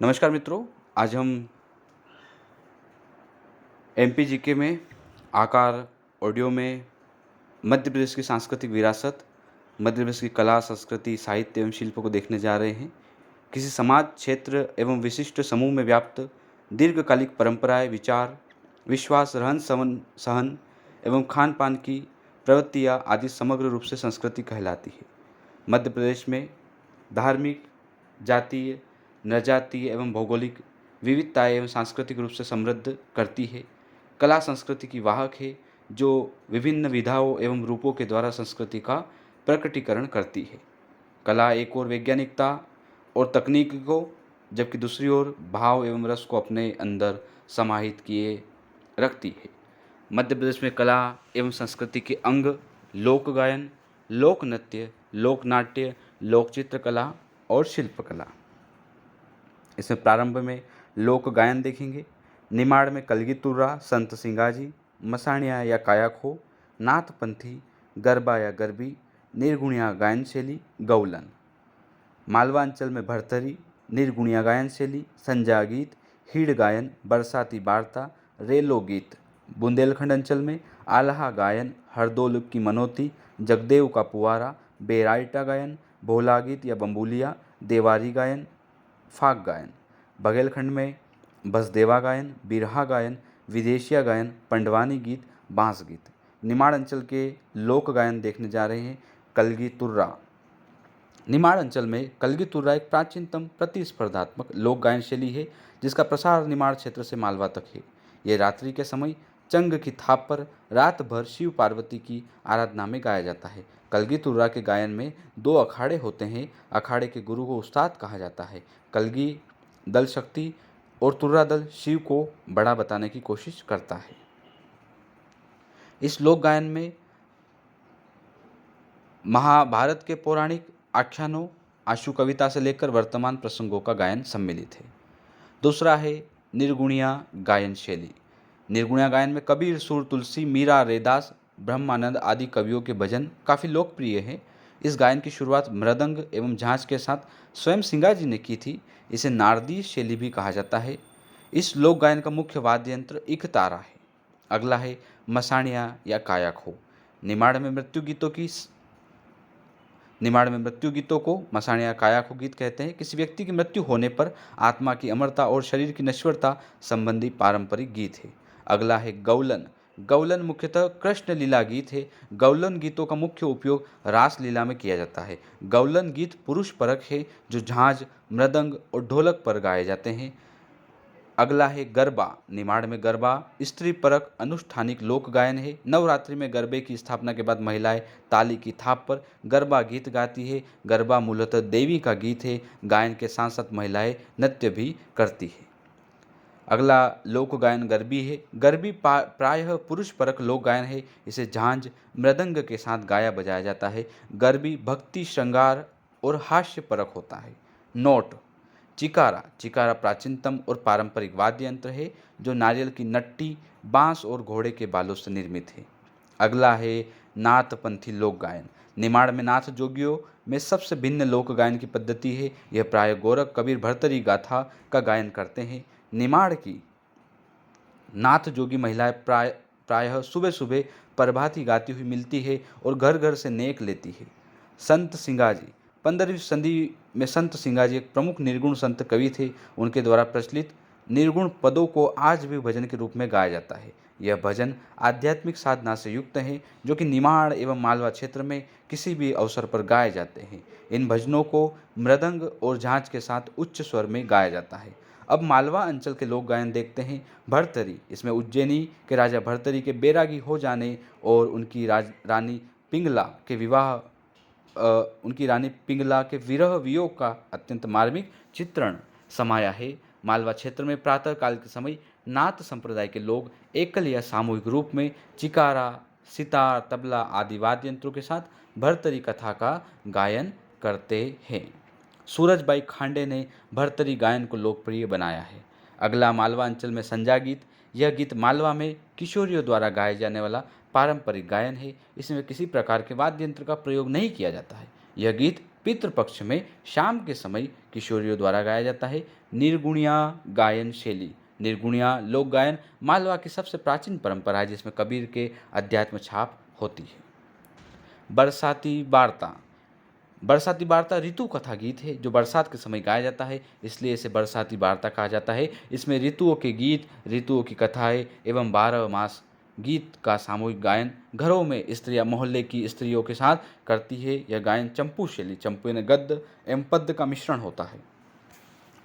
नमस्कार मित्रों। आज हम एमपीजीके में आकार ऑडियो में मध्य प्रदेश की सांस्कृतिक विरासत, मध्य प्रदेश की कला, संस्कृति, साहित्य एवं शिल्प को देखने जा रहे हैं। किसी समाज, क्षेत्र एवं विशिष्ट समूह में व्याप्त दीर्घकालिक परंपराएं, विचार, विश्वास, रहन सहन एवं खान पान की प्रवृत्तियाँ आदि समग्र रूप से संस्कृति कहलाती है। मध्य प्रदेश में धार्मिक, जातीय, नृजातीय एवं भौगोलिक विविधताएं एवं सांस्कृतिक रूप से समृद्ध करती है। कला संस्कृति की वाहक है, जो विभिन्न विधाओं एवं रूपों के द्वारा संस्कृति का प्रकटीकरण करती है। कला एक ओर वैज्ञानिकता और तकनीक को, जबकि दूसरी ओर भाव एवं रस को अपने अंदर समाहित किए रखती है। मध्य प्रदेश में कला एवं संस्कृति के अंग लोक गायन, लोक नृत्य, लोक नाट्य, लोक चित्रकला और शिल्पकला। इसमें प्रारंभ में लोक गायन देखेंगे। निमाड़ में कलगी तुर्रा, संत सिंगाजी, मसाणिया या कायाखो, नाथपंथी, गरबा या गरबी, निर्गुणिया गायन शैली, गौलन। मालवा अंचल में भरथरी, निर्गुणिया गायन शैली, संजा गीत, हिड़ गायन, बरसाती वार्ता, रेलो गीत। बुंदेलखंड अंचल में आल्हा गायन, हरदोल की मनोती, जगदेव का पुआरा, बेराइटा गायन, भोला गीत या बम्बुलिया, देवारी गायन, फाग गायन। बघेलखंड में बसदेवा गायन, बिरहा गायन, विदेशिया गायन, पंडवानी गीत, बांस गीत। निमाड़ अंचल के लोक गायन देखने जा रहे हैं। कलगी तुर्रा। निमाड़ अंचल में कलगी तुर्रा एक प्राचीनतम प्रतिस्पर्धात्मक लोक गायन शैली है, जिसका प्रसार निमाड़ क्षेत्र से मालवा तक है। ये रात्रि के समय चंग की थाप पर रात भर शिव पार्वती की आराधना में गाया जाता है। कलगी तुर्रा के गायन में 2 अखाड़े होते हैं। अखाड़े के गुरु को उस्ताद कहा जाता है। कलगी दल शक्ति और तुर्रा दल शिव को बड़ा बताने की कोशिश करता है। इस लोक गायन में महाभारत के पौराणिक आख्यानों, आशु कविता से लेकर वर्तमान प्रसंगों का गायन सम्मिलित है। दूसरा है निर्गुणिया गायन शैली। निर्गुणिया गायन में कबीर, सुर, तुलसी, मीरा, रैदास, ब्रह्मानंद आदि कवियों के भजन काफ़ी लोकप्रिय हैं। इस गायन की शुरुआत मृदंग एवं झांझ के साथ स्वयं सिंगाजी ने की थी। इसे नारदी शैली भी कहा जाता है। इस लोक गायन का मुख्य वाद्य यंत्र इकतारा है। अगला है मसाणिया या कायाखो। निमाड़ में मृत्यु गीतों को मसाणिया कायाखो गीत कहते हैं। किसी व्यक्ति की मृत्यु होने पर आत्मा की अमरता और शरीर की नश्वरता संबंधी पारंपरिक गीत है। अगला है गौलन। गौलन मुख्यतः कृष्ण लीला गीत है। गौलन गीतों का मुख्य उपयोग रास लीला में किया जाता है। गौलन गीत पुरुष परक है, जो झांझ, मृदंग और ढोलक पर गाए जाते हैं। अगला है गरबा। निमाड़ में गरबा स्त्री परक अनुष्ठानिक लोक गायन है। नवरात्रि में गरबे की स्थापना के बाद महिलाएं ताली की थाप पर गरबा गीत गाती है। गरबा मूलतः देवी का गीत है। गायन के साथ साथ महिलाएं नृत्य भी करती है। अगला लोक गायन गरबी है। गरबी प्रायः पुरुष परक लोक गायन है। इसे झांझ, मृदंग के साथ गाया बजाया जाता है। गरबी भक्ति, श्रृंगार और हास्य परक होता है। नोट। चिकारा। चिकारा प्राचीनतम और पारंपरिक वाद्य यंत्र है, जो नारियल की नट्टी, बांस और घोड़े के बालों से निर्मित है। अगला है नाथपंथी लोक गायन। निमाड़ में नाथ जोगियों में सबसे भिन्न लोक गायन की पद्धति है। यह प्राय गोरख, कबीर, भर्तरी गाथा का गायन करते हैं। निमाड़ की नाथ जोगी महिलाएं प्रायः सुबह सुबह प्रभाती गाती हुई मिलती है और घर घर से नेक लेती है। संत सिंगाजी। 15वीं सदी में संत सिंगाजी एक प्रमुख निर्गुण संत कवि थे। उनके द्वारा प्रचलित निर्गुण पदों को आज भी भजन के रूप में गाया जाता है। यह भजन आध्यात्मिक साधना से युक्त हैं, जो कि निमाड़ एवं मालवा क्षेत्र में किसी भी अवसर पर गाए जाते हैं। इन भजनों को मृदंग और झांझ के साथ उच्च स्वर में गाया जाता है। अब मालवा अंचल के लोक गायन देखते हैं। भर्तरी। इसमें उज्जैनी के राजा भर्तरी के बैरागी हो जाने और रानी पिंगला के विरह वियोग का अत्यंत मार्मिक चित्रण समाया है। मालवा क्षेत्र में प्रातः काल के समय नाथ संप्रदाय के लोग एकल या सामूहिक रूप में चिकारा, सितार, तबला आदि वाद्य यंत्रों के साथ भर्तरी कथा का गायन करते हैं। सूरजबाई खांडे ने भर्तरी गायन को लोकप्रिय बनाया है। अगला मालवा अंचल में संजा गीत। यह गीत मालवा में किशोरियों द्वारा गाया जाने वाला पारंपरिक गायन है। इसमें किसी प्रकार के वाद्य यंत्र का प्रयोग नहीं किया जाता है। यह गीत पितृपक्ष में शाम के समय किशोरियों द्वारा गाया जाता है। निर्गुणिया गायन शैली। निर्गुणिया लोक गायन मालवा की सबसे प्राचीन परंपरा है, जिसमें कबीर के अध्यात्म छाप होती है। बरसाती वार्ता। बरसाती वार्ता ऋतु कथा गीत है जो बरसात के समय गाया जाता है, इसलिए इसे बरसाती वार्ता कहा जाता है। इसमें ऋतुओं के गीत, ऋतुओं की कथाएं एवं 12 मास गीत का सामूहिक गायन घरों में स्त्रियां मोहल्ले की स्त्रियों के साथ करती है। यह गायन चंपू शैली, चंपू यानी गद्य एवं पद्य का मिश्रण होता है।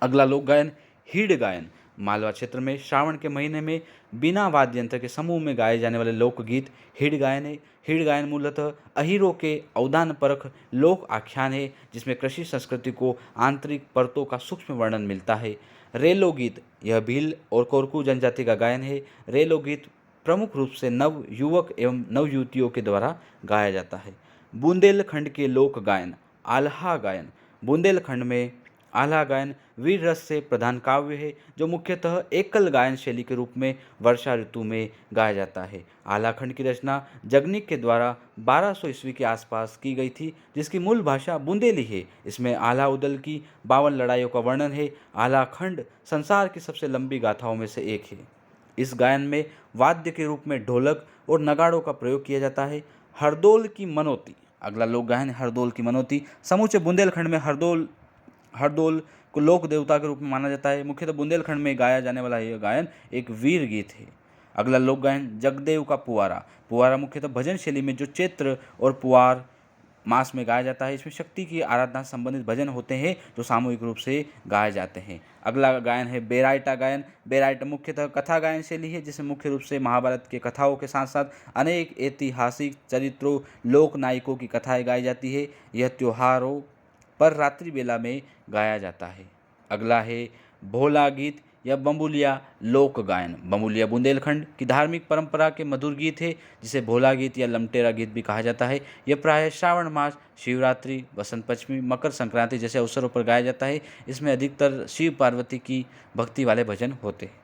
अगला लोक गायन हीड़ गायन। मालवा क्षेत्र में श्रावण के महीने में बिना वाद्य यंत्र के समूह में गाए जाने वाले लोकगीत हीड़ गायन है। हीड़ गायन मूलतः अहीरों के अवदान परख लोक आख्यान है, जिसमें कृषि संस्कृति को आंतरिक परतों का सूक्ष्म वर्णन मिलता है। रेलो गीत, यह भील और कोरकू जनजाति का गायन है। रेलो गीत प्रमुख रूप से नव युवक एवं नव युवतियों के द्वारा गाया जाता है। बुंदेलखंड के लोक गायन आल्हा गायन। बुंदेलखंड में आल्हा गायन वीर रस से प्रधान काव्य है, जो मुख्यतः एकल गायन शैली के रूप में वर्षा ऋतु में गाया जाता है। आल्हा खंड की रचना जगनिक के द्वारा 1200 ईस्वी के आसपास की गई थी, जिसकी मूल भाषा बुंदेली है। इसमें आल्हा उदल की 52 लड़ाइयों का वर्णन है। आल्हा खंड संसार की सबसे लंबी गाथाओं में से एक है। इस गायन में वाद्य के रूप में ढोलक और नगाड़ों का प्रयोग किया जाता है। हरदोल की मनोती। अगला लोक गायन हरदोल की मनोती। समूचे बुंदेलखंड में हरदोल को लोक देवता के रूप में माना जाता है। मुख्यतः बुंदेलखंड में गाया जाने वाला यह गायन एक वीर गीत है। अगला लोक गायन जगदेव का पुआरा। पुआरा मुख्यतः भजन शैली में जो चैत्र और पुआर मास में गाया जाता है। इसमें शक्ति की आराधना संबंधित भजन होते हैं जो सामूहिक रूप से गाए जाते हैं। अगला गायन है बेराइटा गायन। बेराइटा मुख्यतः कथा गायन शैली है, जिसमें मुख्य रूप से महाभारत के कथाओं के साथ साथ अनेक ऐतिहासिक चरित्रों, लोक नायकों की कथाएं गाई जाती है। यह त्योहारों पर रात्रि बेला में गाया जाता है। अगला है भोला गीत या बम्बुलिया लोक गायन। बम्बुलिया बुंदेलखंड की धार्मिक परंपरा के मधुर गीत है, जिसे भोला गीत या लमटेरा गीत भी कहा जाता है। यह प्रायः श्रावण मास, शिवरात्रि, बसंत पंचमी, मकर संक्रांति जैसे अवसरों पर गाया जाता है। इसमें अधिकतर शिव पार्वती की भक्ति वाले भजन होते हैं।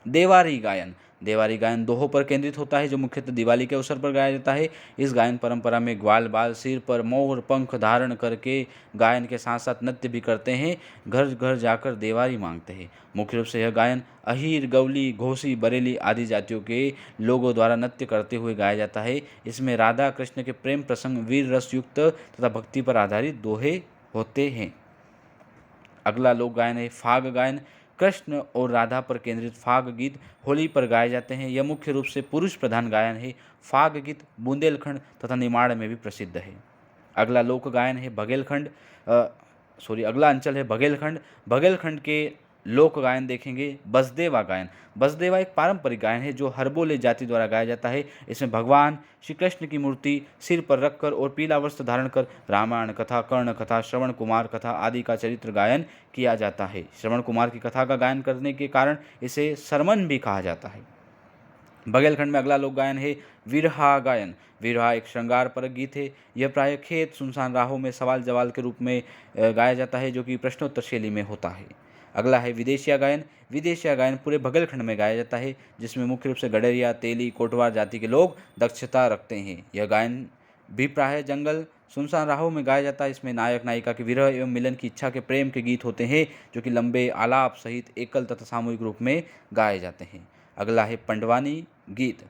देवारी गायन। देवारी गायन दोहों पर केंद्रित होता है, जो मुख्यतः दिवाली के अवसर पर गाया जाता है। इस गायन परंपरा में ग्वाल बाल सिर पर मोर पंख धारण करके गायन के साथ साथ नृत्य भी करते हैं, घर घर जाकर देवारी मांगते हैं। मुख्य रूप से यह गायन अहीर, गवली, घोसी, बरेली आदि जातियों के लोगों द्वारा नृत्य करते हुए गाया जाता है। इसमें राधा कृष्ण के प्रेम प्रसंग, वीर रस युक्त तथा भक्ति पर आधारित दोहे होते हैं। अगला लोक गायन है फाग गायन। कृष्ण और राधा पर केंद्रित फाग गीत होली पर गाए जाते हैं। यह मुख्य रूप से पुरुष प्रधान गायन है। फाग गीत बुंदेलखंड तथा निमाड़ में भी प्रसिद्ध है। अगला लोक गायन है अगला अंचल है बघेलखंड। बघेलखंड के लोक गायन देखेंगे बसदेवा गायन। बसदेवा एक पारंपरिक गायन है जो हरबोले जाति द्वारा गाया जाता है। इसमें भगवान श्री कृष्ण की मूर्ति सिर पर रखकर और पीला वस्त्र धारण कर रामायण कथा, कर्ण कथा, श्रवण कुमार कथा आदि का चरित्र गायन किया जाता है। श्रवण कुमार की कथा का गायन करने के कारण इसे सरमन भी कहा जाता है। बघेलखंड में अगला लोक गायन है विरहा गायन। विरहा एक श्रृंगार परक गीत है। यह प्रायः खेत, सुनसान राहों में सवाल जवाल के रूप में गाया जाता है, जो कि प्रश्नोत्तर शैली में होता है। अगला है विदेशिया गायन। विदेशिया गायन पूरे बघेलखंड में गाया जाता है, जिसमें मुख्य रूप से गडरिया, तेली, कोटवार जाति के लोग दक्षता रखते हैं। यह गायन भी प्रायः जंगल, सुनसान राहों में गाया जाता है। इसमें नायक नायिका के विरह एवं मिलन की इच्छा के प्रेम के गीत होते हैं, जो कि लंबे आलाप सहित एकल तथा सामूहिक रूप में गाए जाते हैं। अगला है पंडवानी गीत।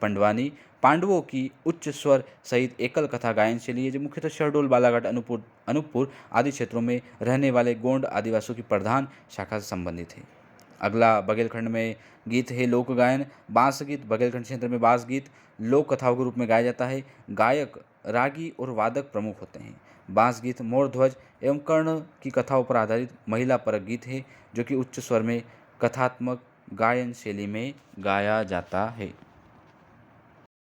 पंडवानी पांडवों की उच्च स्वर सहित एकल कथा गायन शैली है, जो मुख्यतः शहडोल, बालाघाट, अनूपपुर आदि क्षेत्रों में रहने वाले गोंड आदिवासियों की प्रधान शाखा से संबंधित है। अगला बघेलखंड में गीत है लोक गायन बांस गीत। बघेलखंड क्षेत्र में बांस गीत लोक कथाओं के रूप में गाया जाता है। गायक, रागी और वादक प्रमुख होते हैं। बांस गीत मोरध्वज एवं कर्ण की कथाओं पर आधारित महिला परक गीत है, जो कि उच्च स्वर में कथात्मक गायन शैली में गाया जाता है।